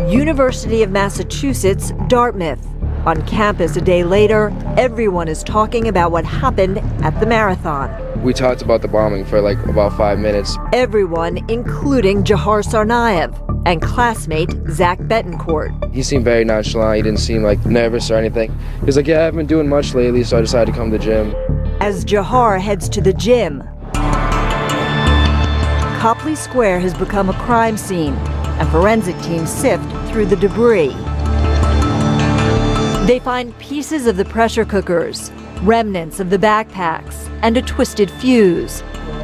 University of Massachusetts, Dartmouth. On campus a day later, everyone is talking about what happened at the marathon. We talked about the bombing for like about 5 minutes. Everyone, including Dzhokhar Tsarnaev and classmate Zach Betancourt. He seemed very nonchalant. He didn't seem like nervous or anything. He was like, yeah, I haven't been doing much lately, so I decided to come to the gym. As Dzhokhar heads to the gym, Copley Square has become a crime scene, and forensic teams sift through the debris. They find pieces of the pressure cookers, remnants of the backpacks, and a twisted fuse.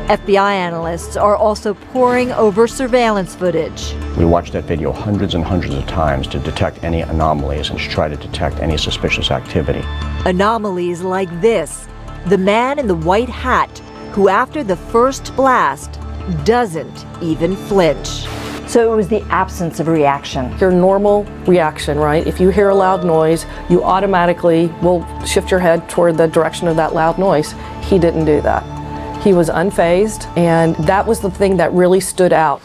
FBI analysts are also poring over surveillance footage. We watched that video hundreds and hundreds of times to detect any anomalies and to try to detect any suspicious activity. Anomalies like this: the man in the white hat who, after the first blast, doesn't even flinch. So it was the absence of reaction. Your normal reaction, right? If you hear a loud noise, you automatically will shift your head toward the direction of that loud noise. He didn't do that. He was unfazed, and that was the thing that really stood out.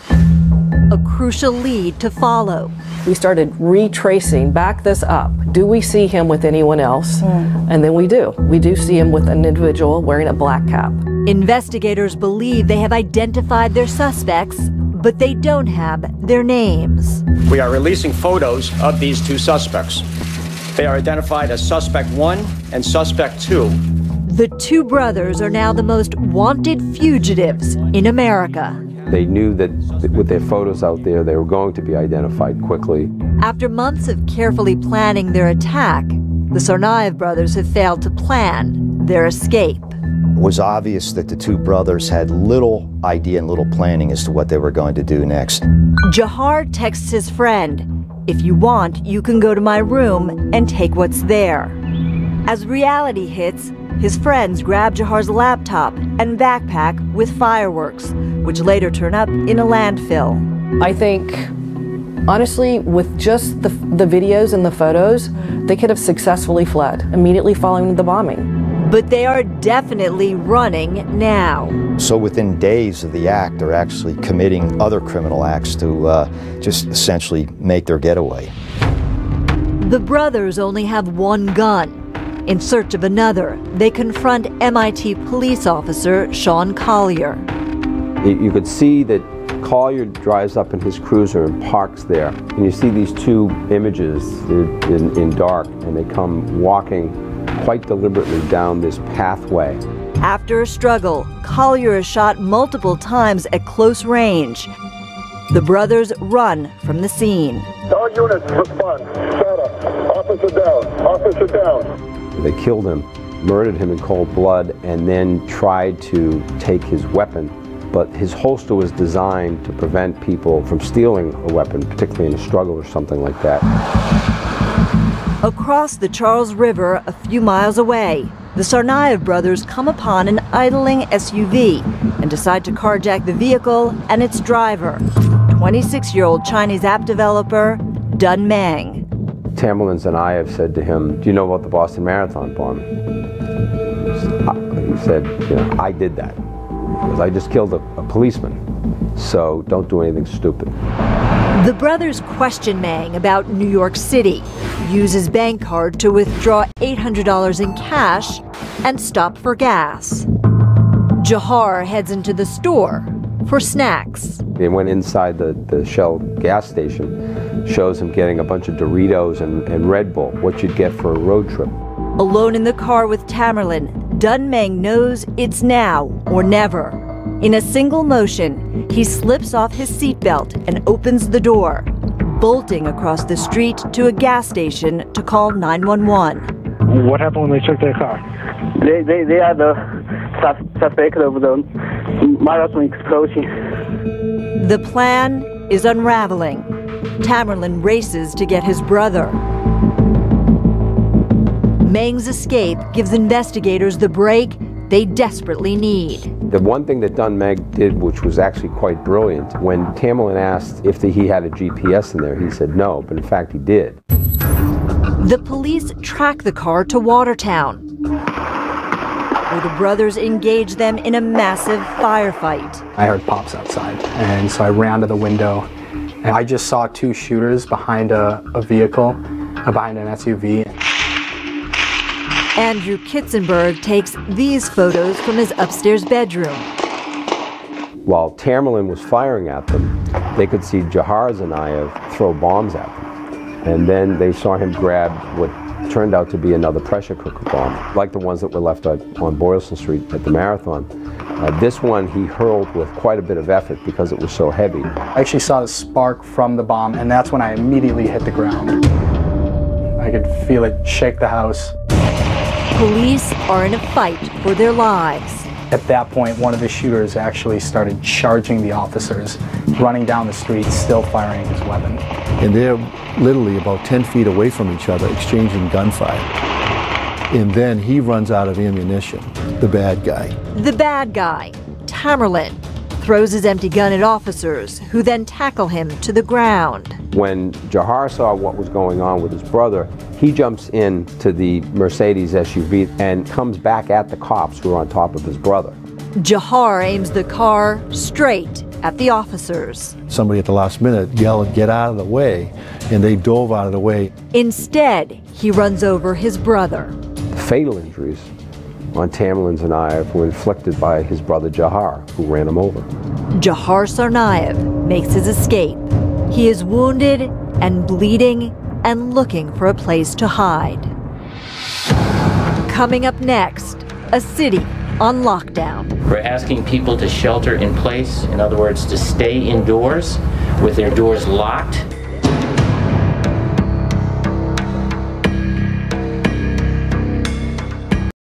A crucial lead to follow. We started retracing, back this up. Do we see him with anyone else? And then we do. We do see him with an individual wearing a black cap. Investigators believe they have identified their suspects, but they don't have their names. We are releasing photos of these two suspects. They are identified as Suspect 1 and Suspect 2. The two brothers are now the most wanted fugitives in America. They knew that with their photos out there, they were going to be identified quickly. After months of carefully planning their attack, the Tsarnaev brothers have failed to plan their escape. It was obvious that the two brothers had little idea and little planning as to what they were going to do next. Dzhokhar texts his friend, "If you want, you can go to my room and take what's there." As reality hits, his friends grab Dzhokhar's laptop and backpack with fireworks, which later turn up in a landfill. I think, honestly, with just the videos and the photos, they could have successfully fled immediately following the bombing. But they are definitely running now. So within days of the act, they're actually committing other criminal acts to just essentially make their getaway. The brothers only have one gun. In search of another, they confront MIT police officer Sean Collier. You could see that Collier drives up in his cruiser and parks there, and you see these two images in dark, and they come walking quite deliberately down this pathway. After a struggle, Collier is shot multiple times at close range. The brothers run from the scene. All units respond. Shut up. Officer down. Officer down. They killed him, murdered him in cold blood, and then tried to take his weapon. But his holster was designed to prevent people from stealing a weapon, particularly in a struggle or something like that. Across the Charles River, a few miles away, the Tsarnaev brothers come upon an idling SUV and decide to carjack the vehicle and its driver, 26-year-old Chinese app developer Dun Meng. Tamerlan Tsarnaev said to him, "Do you know about the Boston Marathon bombing?" He said, "I did that. Because I just killed a policeman, so don't do anything stupid." The brothers question Meng about New York City, use his bank card to withdraw $800 in cash, and stop for gas. Dzhokhar heads into the store for snacks. They went inside the Shell gas station, shows him getting a bunch of Doritos and Red Bull, what you'd get for a road trip. Alone in the car with Tamerlan, Dun Meng knows it's now or never. In a single motion, he slips off his seatbelt and opens the door, bolting across the street to a gas station to call 911. What happened when they took their car? They are the suspect of the marathon explosion. The plan is unraveling. Tamerlan races to get his brother. Meng's escape gives investigators the break they desperately need. The one thing that Dun Meng did, which was actually quite brilliant, when Tamerlan asked if he had a GPS in there, he said no, but in fact he did. The police track the car to Watertown. where the brothers engaged them in a massive firefight. I heard pops outside, and so I ran to the window, and I just saw two shooters behind a vehicle, behind an SUV. Andrew Kitzenberg takes these photos from his upstairs bedroom. While Tamerlan was firing at them, they could see Jahar Tsarnaev throw bombs at them. And then they saw him grab what turned out to be another pressure cooker bomb, like the ones that were left on Boylston Street at the Marathon. This one he hurled with quite a bit of effort because it was so heavy. I actually saw the spark from the bomb, and that's when I immediately hit the ground. I could feel it shake the house. Police are in a fight for their lives. At that point, one of the shooters actually started charging the officers, running down the street, still firing his weapon. And they're literally about 10 feet away from each other, exchanging gunfire. And then he runs out of ammunition, the bad guy. The bad guy, Tamerlan, throws his empty gun at officers, who then tackle him to the ground. When Jahar saw what was going on with his brother, he jumps into the Mercedes SUV and comes back at the cops who are on top of his brother. Jahar aims the car straight at the officers. Somebody at the last minute yelled, "Get out of the way," and they dove out of the way. Instead, he runs over his brother. The fatal injuries on Tamerlan Tsarnaev were inflicted by his brother Jahar, who ran him over. Jahar Tsarnaev makes his escape. He is wounded and bleeding and looking for a place to hide. Coming up next, a city on lockdown. We're asking people to shelter in place, in other words, to stay indoors with their doors locked